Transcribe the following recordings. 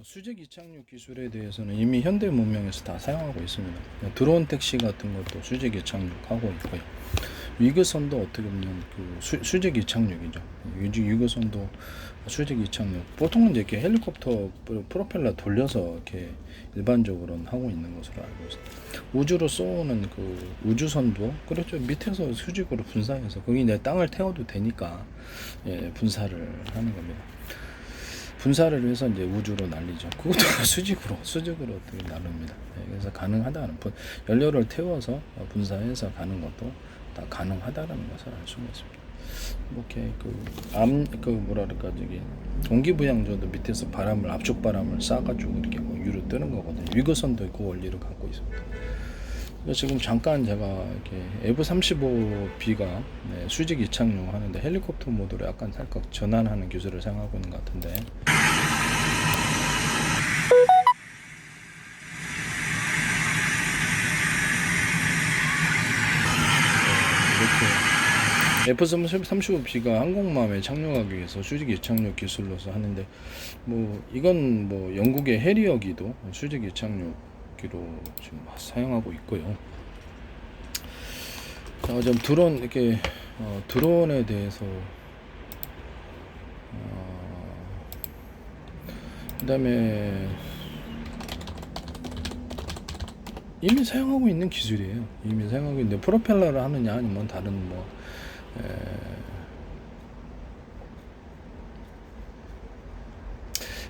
수직 이착륙 기술에 대해서는 이미 현대 문명에서 다 사용하고 있습니다. 드론 택시 같은 것도 수직 이착륙하고 있고요. 위그선도 어떻게 보면 그 수직 이착륙이죠. 위그선도 수직 이착륙. 보통은 이렇게 헬리콥터 프로펠러 돌려서 이렇게 일반적으로는 하고 있는 것으로 알고 있습니다. 우주로 쏘는 그 우주선도 그렇죠. 밑에서 수직으로 분사해서 거기 내 땅을 태워도 되니까 분사를 하는 겁니다. 분사를 해서 이제 우주로 날리죠. 그것도 수직으로 어떻게 나릅니다. 그래서 가능하다는 연료를 태워서 분사해서 가는 것도 다 가능하다라는 것을 알 수가 있습니다. 이렇게 뭐랄까 저기 동기부양조도 밑에서 압축 바람을 쏴가지고 이렇게 위로 뜨는 거거든요. 위거선도 그 원리를 갖고 있습니다. 지금 잠깐 제가 이렇게 F-35B가 수직 이착륙 하는데 헬리콥터 모드로 약간 살짝 전환하는 기술을 사용하고 있는 것 같은데 이렇게 F-35B가 항공모함에 착륙하기 위해서 수직 이착륙 기술로서 하는데 이건 영국의 해리어기도 수직 이착륙 기로 지금 사용하고 있고요. 자, 좀 드론에 대해서 그다음에 이미 사용하고 있는 기술이에요. 이미 사용하고 있는데 프로펠러를 하느냐 아니면 다른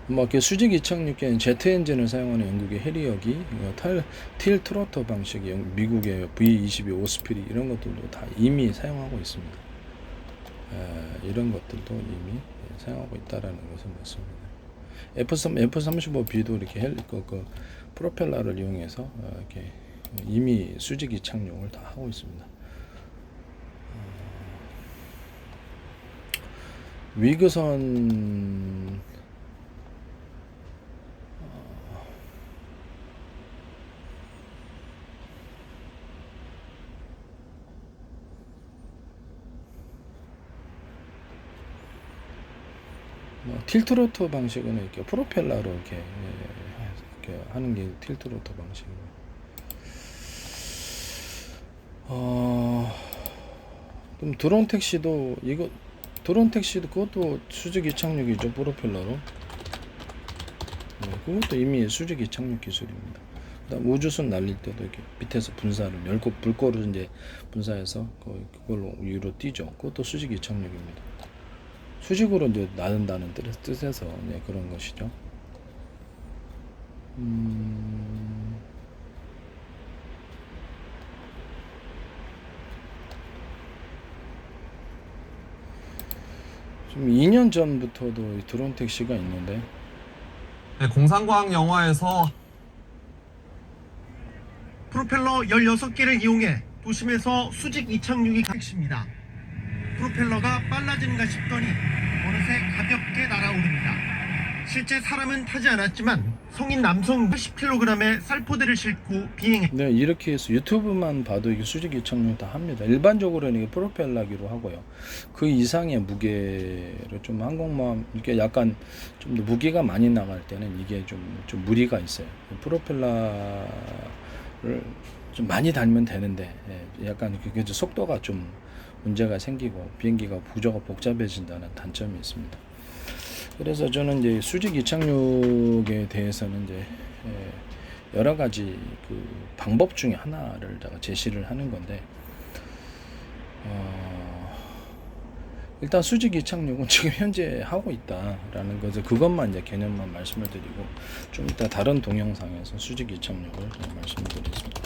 이렇게 수직 이착륙기에는 제트 엔진을 사용하는 영국의 해리어기, 틸 트로터 방식이 미국의 V22 오스프리 이런 것들도 다 이미 사용하고 있습니다. 이런 것들도 이미 사용하고 있다라는 것을 말씀드립니다. F-35B도 이렇게 프로펠러를 이용해서 이렇게 이미 수직 이착륙을 다 하고 있습니다. 위그선 틸트로터 방식은 이렇게 프로펠러로 이렇게 하는 게 틸트로터 방식이고, 그럼 드론 택시도 그것도 수직 이착륙이죠. 프로펠러로. 그것도 이미 수직 이착륙 기술입니다. 그다음 우주선 날릴 때도 이렇게 밑에서 분사를 불꽃을 이제 분사해서 그걸로 위로 뛰죠. 그것도 수직 이착륙입니다. 수직으로 이제 나른다는 뜻에서 그런 것이죠. 지금 2년 전부터도 드론 택시가 있는데 공상과학 영화에서 프로펠러 16개를 이용해 도심에서 수직 이착륙이 택시입니다. 프로펠러가 빨라진가 싶더니 어느새 가볍게 날아오릅니다. 실제 사람은 타지 않았지만 성인 남성 80kg의 쌀포대를 싣고 비행해. 네, 이렇게 해서 유튜브만 봐도 이게 수직 이착륙 다 합니다. 일반적으로는 이게 프로펠러기로 하고요. 그 이상의 무게를 좀 항공모함 이렇게 약간 좀 더 무게가 많이 나갈 때는 이게 좀 무리가 있어요. 프로펠러를 좀 많이 달면 되는데 약간 그게 속도가 좀 문제가 생기고 비행기가 구조가 복잡해진다는 단점이 있습니다. 그래서 저는 이제 수직 이착륙에 대해서는 이제 여러 가지 그 방법 중에 하나를 제가 제시를 하는 건데, 일단 수직 이착륙은 지금 현재 하고 있다라는 것을 그것만 이제 개념만 말씀을 드리고 좀 이따 다른 동영상에서 수직 이착륙을 말씀드리겠습니다.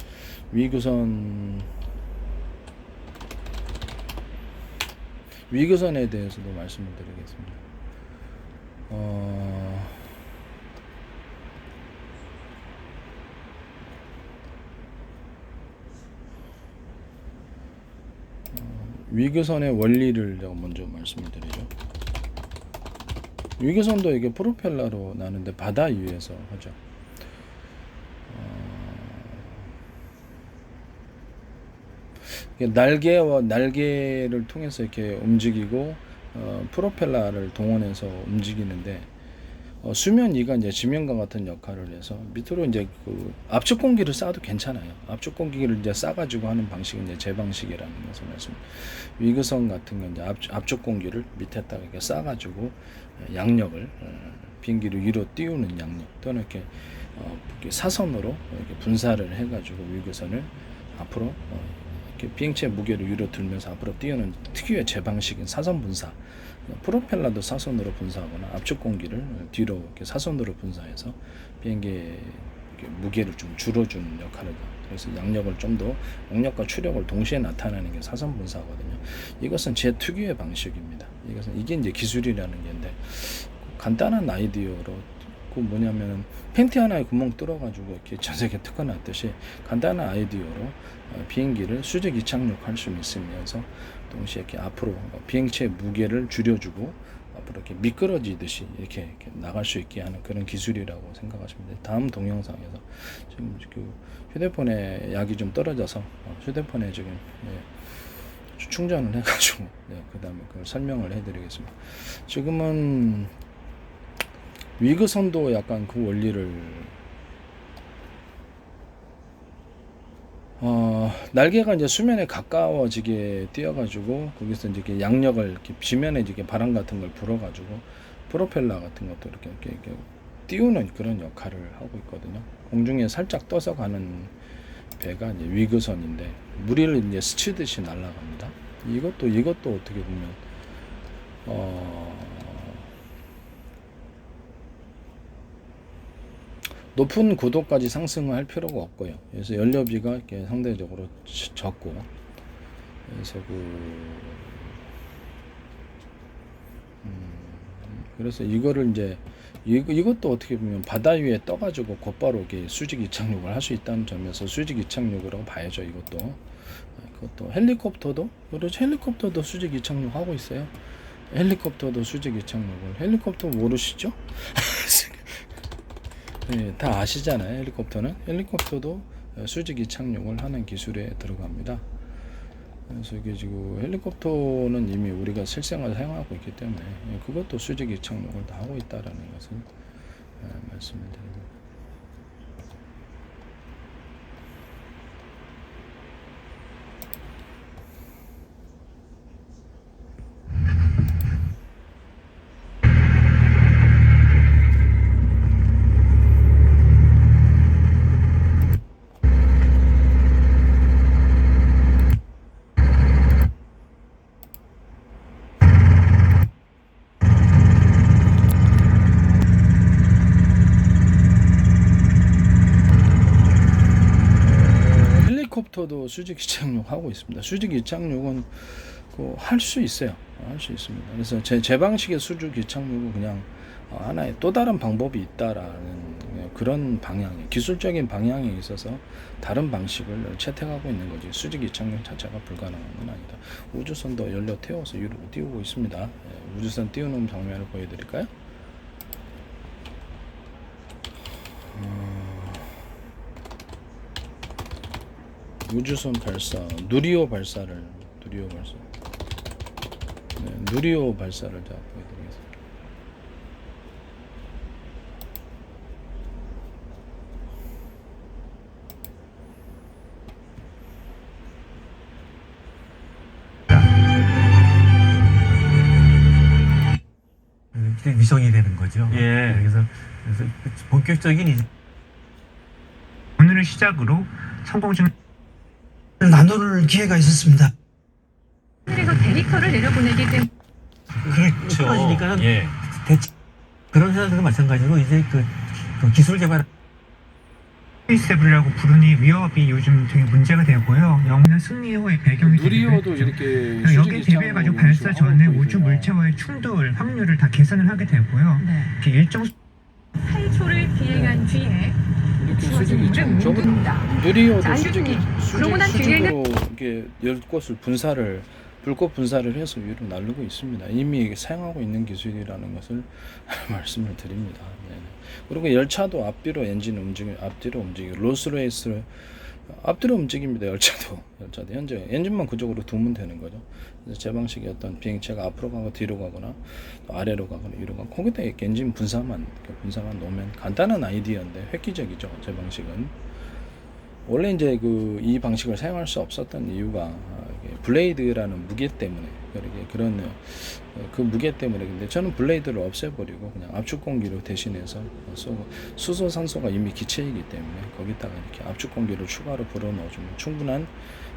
위그선에 대해서도 말씀을 드리겠습니다. 위그선의 원리를 제가 먼저 말씀을 드리죠. 위그선도 이게 프로펠러로 나는데 바다 위에서 하죠. 날개를 통해서 이렇게 움직이고 프로펠러를 동원해서 움직이는데 수면 위가 이제 지면과 같은 역할을 해서 밑으로 이제 그 압축 공기를 쏴도 괜찮아요. 압축 공기를 이제 싸가지고 하는 방식이 이제 제 방식이라는 것을 말씀. 위그선 같은 건 이제 압축 공기를 밑에다가 이렇게 싸가지고 양력을 비행기를 위로 띄우는 양력 또는 이렇게 사선으로 이렇게 분사를 해가지고 위그선을 앞으로 이렇게 비행체 무게를 위로 들면서 앞으로 띄우는 특유의 제 방식인 사선 분사. 프로펠러도 사선으로 분사하거나 압축 공기를 뒤로 이렇게 사선으로 분사해서 비행기의 무게를 좀 줄여주는 역할을 해요. 그래서 양력을 좀 더 양력과 추력을 동시에 나타내는 게 사선 분사거든요. 이것은 제 특유의 방식입니다. 이게 이제 기술이라는 게인데 간단한 아이디어로 그 뭐냐면 팬티 하나에 구멍 뚫어가지고 이렇게 전세계 특허놨듯이 간단한 아이디어로 비행기를 수직 이착륙할 수 있으면서 동시에 이렇게 앞으로 비행체의 무게를 줄여주고 앞으로 이렇게 미끄러지듯이 이렇게 나갈 수 있게 하는 그런 기술이라고 생각하시면 돼요. 다음 동영상에서 지금 그 휴대폰에 약이 좀 떨어져서 휴대폰에 지금 충전을 해가지고 그 다음에 그걸 설명을 해드리겠습니다. 지금은 위그선도 약간 그 원리를 날개가 이제 수면에 가까워지게 띄어가지고 거기서 이제 이렇게 양력을 이렇게 지면에 이렇게 바람 같은 걸 불어가지고 프로펠러 같은 것도 이렇게 띄우는 그런 역할을 하고 있거든요. 공중에 살짝 떠서 가는 배가 이제 위그선인데 무리를 이제 스치듯이 날아갑니다. 이것도 어떻게 보면 높은 고도까지 상승을 할 필요가 없고요. 그래서 연료비가 이렇게 상대적으로 적고, 그래서 그래서 이거를 이제 이것도 어떻게 보면 바다 위에 떠가지고 곧바로 이렇게 수직 이착륙을 할 수 있다는 점에서 수직 이착륙이라고 봐야죠. 그것도 헬리콥터도 그렇죠. 헬리콥터도 수직 이착륙하고 있어요. 헬리콥터도 수직 이착륙을 헬리콥터 모르시죠? 네, 다 아시잖아요. 헬리콥터도 수직 이착륙을 하는 기술에 들어갑니다. 그래서 이게 지금 헬리콥터는 이미 우리가 실생활 사용하고 있기 때문에 그것도 수직 이착륙을 다 하고 있다라는 것을 말씀을 드립니다. 헬리콥터도 수직 이착륙 하고 있습니다. 수직 이착륙은 할 수 있어요. 할 수 있습니다. 그래서 제 방식의 수직 이착륙은 그냥 하나의 또 다른 방법이 있다라는 그런 방향, 기술적인 방향에 있어서 다른 방식을 채택하고 있는 거지. 수직 이착륙 자체가 불가능한 건 아니다. 우주선도 연료 태워서 위로 띄우고 있습니다. 우주선 띄우는 장면을 보여드릴까요? 우주선 발사, 누리호 발사를 자 보여드리겠습니다. 위성이 되는 거죠. 예. 그래서 본격적인 이제 오늘을 시작으로 성공 중 나눌 기회가 있었습니다. 하늘에서 데이터를 내려보내기 때문에 그렇죠. 그러니까 예. 그런 회사들도 마찬가지로 이제 그 기술 개발 스페이스라고 부르니 위협이 요즘 되게 문제가 되고요. 영화는 승리 후의 배경이 누리호도 되기도 이렇게 했죠. 여기에 대비해가지고 발사 전에 우주 물체와의 충돌 확률을 다 계산을 하게 되고요. 네. 이렇게 일정 8초를 비행한 뒤에 이렇게 수직 주어진 이착 물을 저건 묻는다. 누리호도 자, 수직으로 그러고 난 뒤에는 이렇게 열꽃을 불꽃 분사를 해서 위로 날르고 있습니다. 이미 사용하고 있는 기술이라는 것을 말씀을 드립니다. 네. 그리고 열차도 앞뒤로 움직이고 롤스로이스 앞뒤로 움직입니다. 열차도 현재 엔진만 그쪽으로 두면 되는 거죠. 그래서 제 방식의 어떤 비행체가 앞으로 가고 뒤로 가거나 또 아래로 가거나 위로 가고 거기다 이렇게 엔진 분사만 놓으면 간단한 아이디어인데 획기적이죠. 제 방식은 원래 이제 이 방식을 사용할 수 없었던 이유가 이게 블레이드라는 무게 때문에 그런 그 무게 때문에. 근데 저는 블레이드를 없애버리고 그냥 압축 공기로 대신해서 쏘고, 수소 산소가 이미 기체이기 때문에 거기다가 이렇게 압축 공기를 추가로 불어 넣어주면 충분한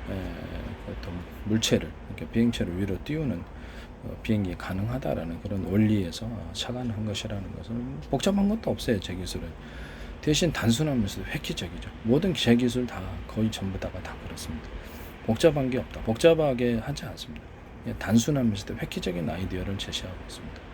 어떤 물체를 이렇게 비행체를 위로 띄우는 비행이 가능하다라는 그런 원리에서 착안한 것이라는 것은 복잡한 것도 없어요. 제 기술은 대신 단순하면서도 획기적이죠. 모든 제 기술 다 거의 전부 다가 다 그렇습니다. 복잡한 게 없다. 복잡하게 하지 않습니다. 단순하면서도 획기적인 아이디어를 제시하고 있습니다.